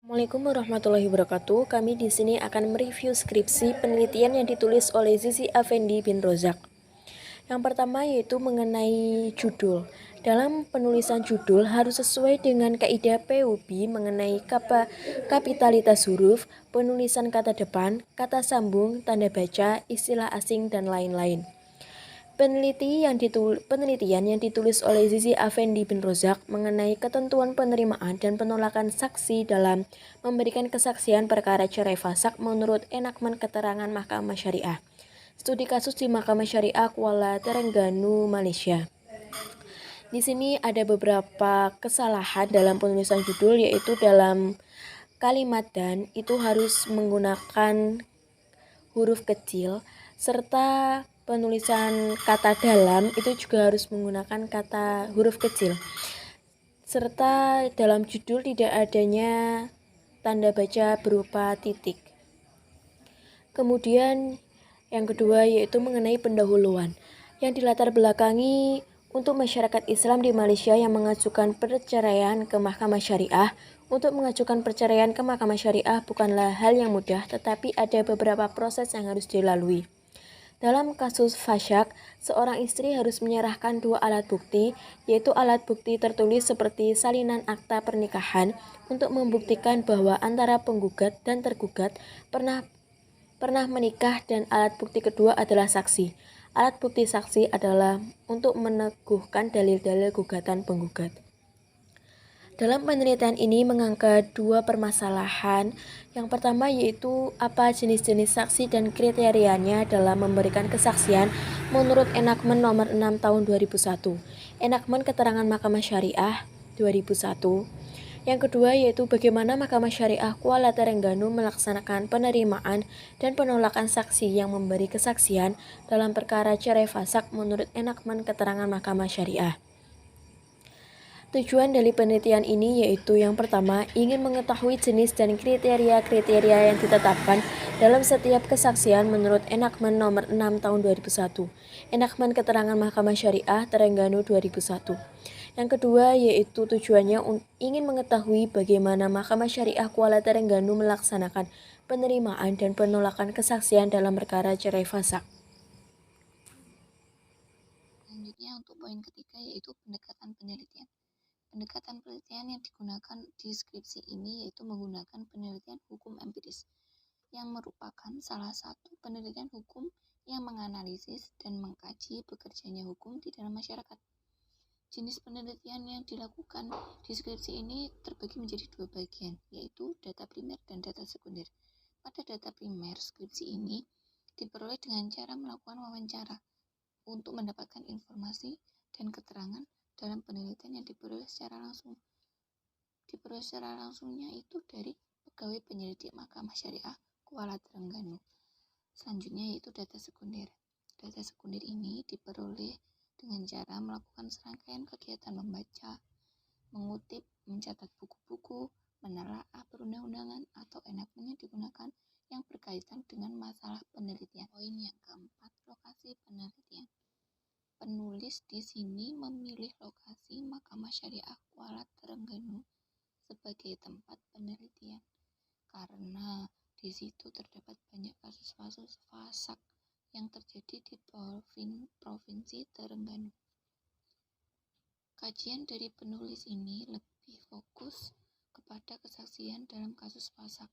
Assalamualaikum warahmatullahi wabarakatuh. Kami di sini akan mereview skripsi penelitian yang ditulis oleh Zizi Effendi bin Rozak. Yang pertama yaitu mengenai judul. Dalam penulisan judul harus sesuai dengan kaidah PUB mengenai kapitalitas huruf, penulisan kata depan, kata sambung, tanda baca, istilah asing, dan lain-lain. Penelitian yang ditulis oleh Zizi Effendi bin Rozak mengenai ketentuan penerimaan dan penolakan saksi dalam memberikan kesaksian perkara cerai fasak menurut enakmen keterangan Mahkamah Syariah. Studi kasus di Mahkamah Syariah Kuala Terengganu, Malaysia. Di sini ada beberapa kesalahan dalam penulisan judul, yaitu dalam kalimat dan itu harus menggunakan huruf kecil, serta penulisan kata dalam itu juga harus menggunakan kata huruf kecil, serta dalam judul tidak adanya tanda baca berupa titik. Kemudian yang kedua yaitu mengenai pendahuluan yang dilatar belakangi untuk masyarakat Islam di Malaysia yang mengajukan perceraian ke Mahkamah Syariah. Untuk mengajukan perceraian ke Mahkamah Syariah bukanlah hal yang mudah, tetapi ada beberapa proses yang harus dilalui. Dalam kasus fasyak, seorang istri harus menyerahkan dua alat bukti, yaitu alat bukti tertulis seperti salinan akta pernikahan untuk membuktikan bahwa antara penggugat dan tergugat pernah menikah, dan alat bukti kedua adalah saksi. Alat bukti saksi adalah untuk meneguhkan dalil-dalil gugatan penggugat. Dalam penelitian ini mengangkat dua permasalahan. Yang pertama yaitu apa jenis-jenis saksi dan kriterianya dalam memberikan kesaksian menurut Enakmen nomor 6 tahun 2001. Enakmen Keterangan Mahkamah Syariah 2001. Yang kedua yaitu bagaimana Mahkamah Syariah Kuala Terengganu melaksanakan penerimaan dan penolakan saksi yang memberi kesaksian dalam perkara cerai fasak menurut Enakmen Keterangan Mahkamah Syariah. Tujuan dari penelitian ini yaitu yang pertama, ingin mengetahui jenis dan kriteria-kriteria yang ditetapkan dalam setiap kesaksian menurut Enakmen nomor 6 tahun 2001, Enakmen Keterangan Mahkamah Syariah Terengganu 2001. Yang kedua yaitu tujuannya ingin mengetahui bagaimana Mahkamah Syariah Kuala Terengganu melaksanakan penerimaan dan penolakan kesaksian dalam perkara cerai fasak. Selanjutnya untuk poin ketiga yaitu pendekatan penelitian. Pendekatan penelitian yang digunakan di skripsi ini yaitu menggunakan penelitian hukum empiris, yang merupakan salah satu penelitian hukum yang menganalisis dan mengkaji bekerjanya hukum di dalam masyarakat. Jenis penelitian yang dilakukan di skripsi ini terbagi menjadi dua bagian, yaitu data primer dan data sekunder. Pada data primer, skripsi ini diperoleh dengan cara melakukan wawancara untuk mendapatkan informasi dan keterangan dalam penelitian yang diperoleh secara langsungnya itu dari pegawai penyelidik Mahkamah Syariah Kuala Terengganu. Selanjutnya yaitu data sekunder. Data sekunder ini diperoleh dengan cara melakukan serangkaian kegiatan membaca, mengutip, mencatat buku-buku, menelaah perundang-undangan atau enakmen yang digunakan yang berkaitan dengan masalah penelitian. Poin yang keempat, lokasi penelitian. Penulis di sini memilih lokasi Mahkamah Syariah Kuala Terengganu sebagai tempat penelitian karena di situ terdapat banyak kasus-kasus fasak yang terjadi di Provinsi Terengganu. Kajian dari penulis ini lebih fokus kepada kesaksian dalam kasus fasak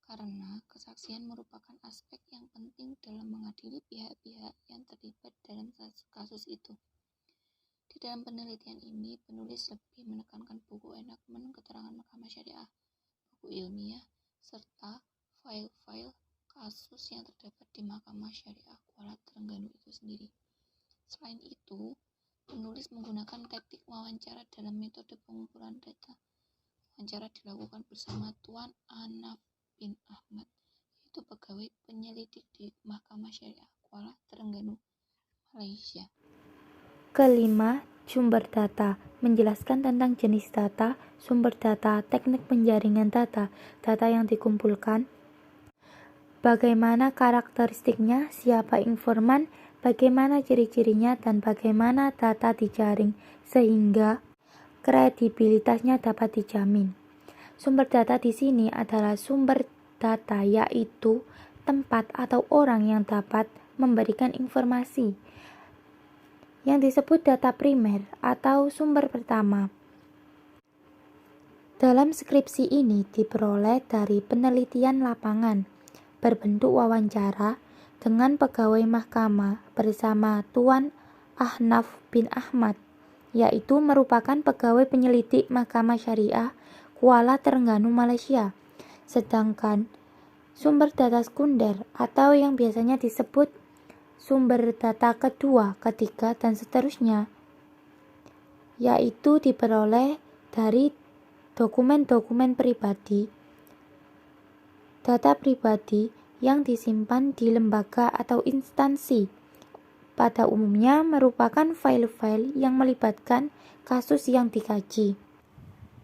karena kesaksian merupakan aspek yang penting dalam mengadili pihak-pihak yang terlibat dalam kasus itu. Di dalam penelitian ini, penulis lebih menekankan buku Enakmen Keterangan Mahkamah Syariah, buku ilmiah, serta file-file kasus yang terdapat di Mahkamah Syariah Kuala Terengganu itu sendiri. Selain itu, penulis menggunakan teknik wawancara dalam metode pengumpulan data. Wawancara dilakukan bersama Tuan Anaf bin Ahmad, yaitu pegawai penyelidik di Mahkamah Syariah Kuala Terengganu, Malaysia. Kelima, sumber data. Menjelaskan tentang jenis data, sumber data, teknik penjaringan data, data yang dikumpulkan, bagaimana karakteristiknya, siapa informan, bagaimana ciri-cirinya, dan bagaimana data dijaring, sehingga kredibilitasnya dapat dijamin. Sumber data di sini adalah sumber data, yaitu tempat atau orang yang dapat memberikan informasi, yang disebut data primer atau sumber pertama. Dalam skripsi ini diperoleh dari penelitian lapangan berbentuk wawancara dengan pegawai mahkamah bersama Tuan Ahnaf bin Ahmad, yaitu merupakan pegawai penyelidik Mahkamah Syariah Kuala Terengganu, Malaysia. Sedangkan sumber data sekunder atau yang biasanya disebut sumber data kedua, ketiga, dan seterusnya, yaitu diperoleh dari dokumen-dokumen pribadi, data pribadi yang disimpan di lembaga atau instansi. Pada umumnya merupakan file-file yang melibatkan kasus yang dikaji.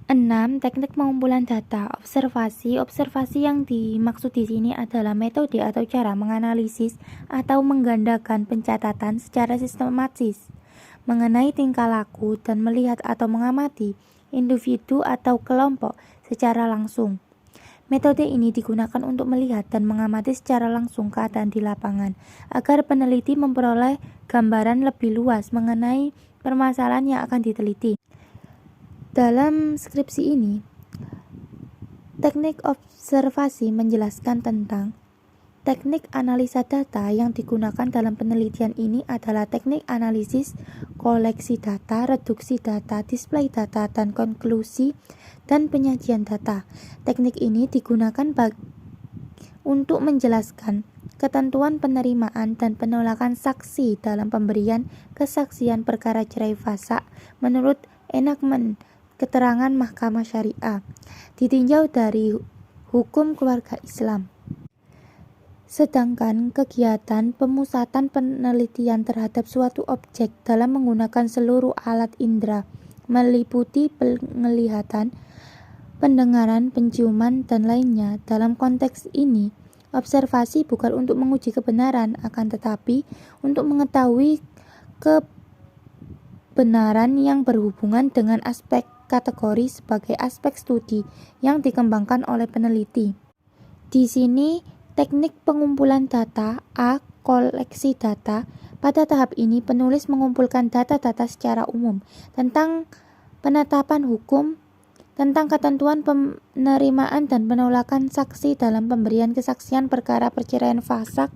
6. Teknik pengumpulan data. Observasi yang dimaksud di sini adalah metode atau cara menganalisis atau menggandakan pencatatan secara sistematis mengenai tingkah laku dan melihat atau mengamati individu atau kelompok secara langsung. Metode ini digunakan untuk melihat dan mengamati secara langsung keadaan di lapangan agar peneliti memperoleh gambaran lebih luas mengenai permasalahan yang akan diteliti. Dalam skripsi ini, teknik observasi menjelaskan tentang teknik analisa data yang digunakan dalam penelitian ini adalah teknik analisis, koleksi data, reduksi data, display data, dan konklusi dan penyajian data. Teknik ini digunakan untuk menjelaskan ketentuan penerimaan dan penolakan saksi dalam pemberian kesaksian perkara cerai fasak menurut enakmen keterangan Mahkamah Syariah, ditinjau dari hukum keluarga Islam. Sedangkan kegiatan pemusatan penelitian terhadap suatu objek dalam menggunakan seluruh alat indera, meliputi penglihatan, pendengaran, penciuman, dan lainnya. Dalam konteks ini, observasi bukan untuk menguji kebenaran, akan tetapi untuk mengetahui kebenaran yang berhubungan dengan aspek kategori sebagai aspek studi yang dikembangkan oleh peneliti. Di sini, teknik pengumpulan data A. Koleksi data. Pada tahap ini, penulis mengumpulkan data-data secara umum tentang penetapan hukum, tentang ketentuan penerimaan dan penolakan saksi dalam pemberian kesaksian perkara perceraian fasak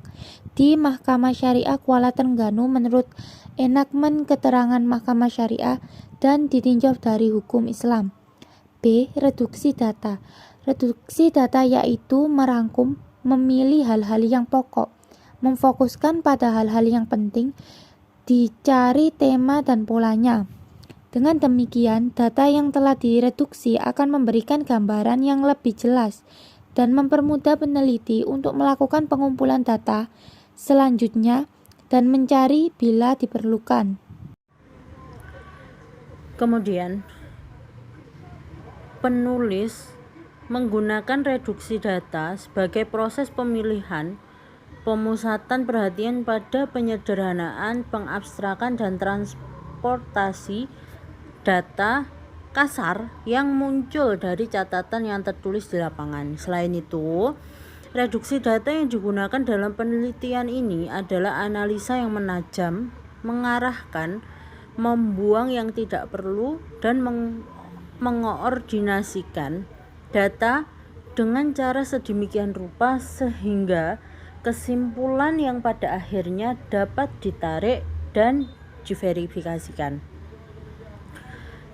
di Mahkamah Syariah Kuala Terengganu menurut enakmen keterangan Mahkamah Syariah dan ditinjau dari hukum Islam. B. Reduksi data. Reduksi data yaitu merangkum, memilih hal-hal yang pokok, memfokuskan pada hal-hal yang penting, dicari tema dan polanya. Dengan demikian, data yang telah direduksi akan memberikan gambaran yang lebih jelas dan mempermudah peneliti untuk melakukan pengumpulan data selanjutnya dan mencari bila diperlukan. Kemudian, penulis menggunakan reduksi data sebagai proses pemilihan, pemusatan perhatian pada penyederhanaan, pengabstrakan, dan transportasi data kasar yang muncul dari catatan yang tertulis di lapangan. Selain itu, reduksi data yang digunakan dalam penelitian ini adalah analisa yang menajam, mengarahkan, membuang yang tidak perlu, dan mengoordinasikan data dengan cara sedemikian rupa sehingga kesimpulan yang pada akhirnya dapat ditarik dan diverifikasikan.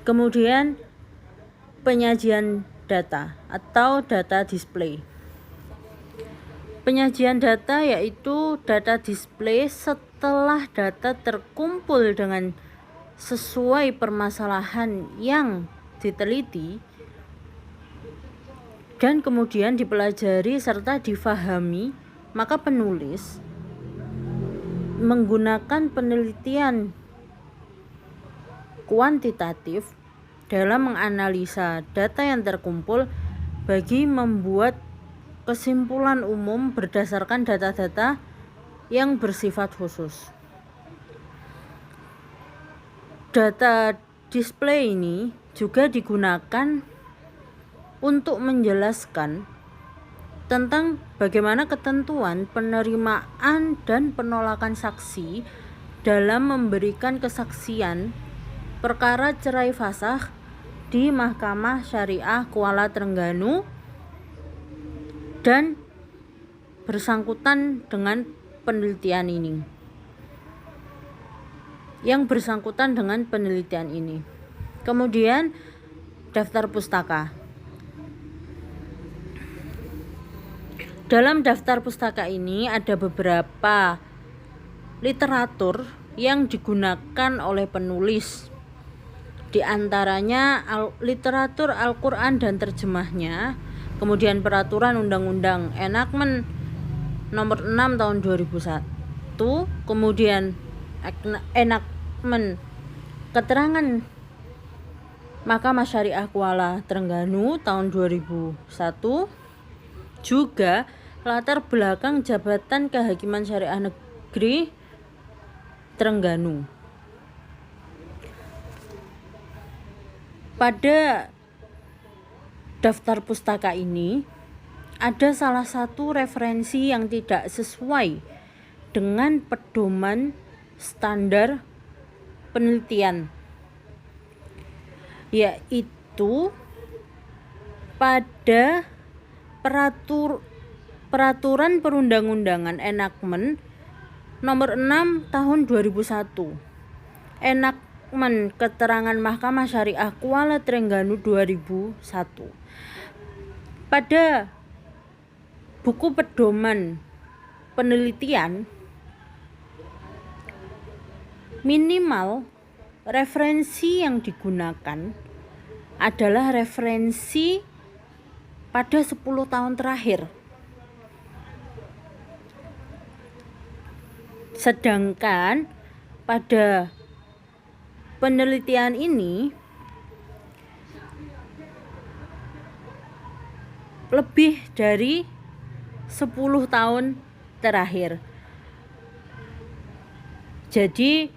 Kemudian penyajian data atau data display. Penyajian data yaitu data display setelah data terkumpul dengan sesuai permasalahan yang diteliti dan kemudian dipelajari serta difahami, maka penulis menggunakan penelitian kuantitatif dalam menganalisa data yang terkumpul bagi membuat kesimpulan umum berdasarkan data-data yang bersifat khusus. Data display ini juga digunakan untuk menjelaskan tentang bagaimana ketentuan penerimaan dan penolakan saksi dalam memberikan kesaksian perkara cerai fasakh di Mahkamah Syariah Kuala Terengganu dan bersangkutan dengan penelitian ini. Kemudian daftar pustaka. Dalam daftar pustaka ini ada beberapa literatur yang digunakan oleh penulis. Di antaranya literatur Al-Quran dan terjemahnya, kemudian peraturan undang-undang Enactment nomor 6 tahun 2001, kemudian Enactment keterangan Mahkamah Syariah Kuala Terengganu tahun 2001, juga latar belakang Jabatan Kehakiman Syariah Negeri Terengganu. Pada daftar pustaka ini ada salah satu referensi yang tidak sesuai dengan pedoman standar penelitian, yaitu pada peraturan perundang-undangan Enactment nomor 6 tahun 2001, Enactment keterangan Mahkamah Syariah Kuala Terengganu 2001. Pada buku pedoman penelitian, minimal referensi yang digunakan adalah referensi pada 10 tahun terakhir. Sedangkan pada penelitian ini lebih dari 10 tahun terakhir. Jadi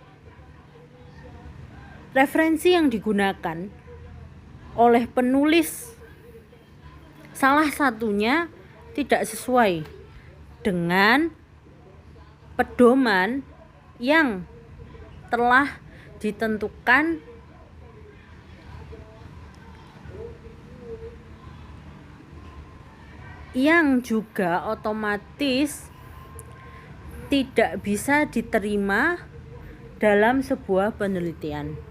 referensi yang digunakan oleh penulis salah satunya tidak sesuai dengan pedoman yang telah ditentukan yang juga otomatis tidak bisa diterima dalam sebuah penelitian.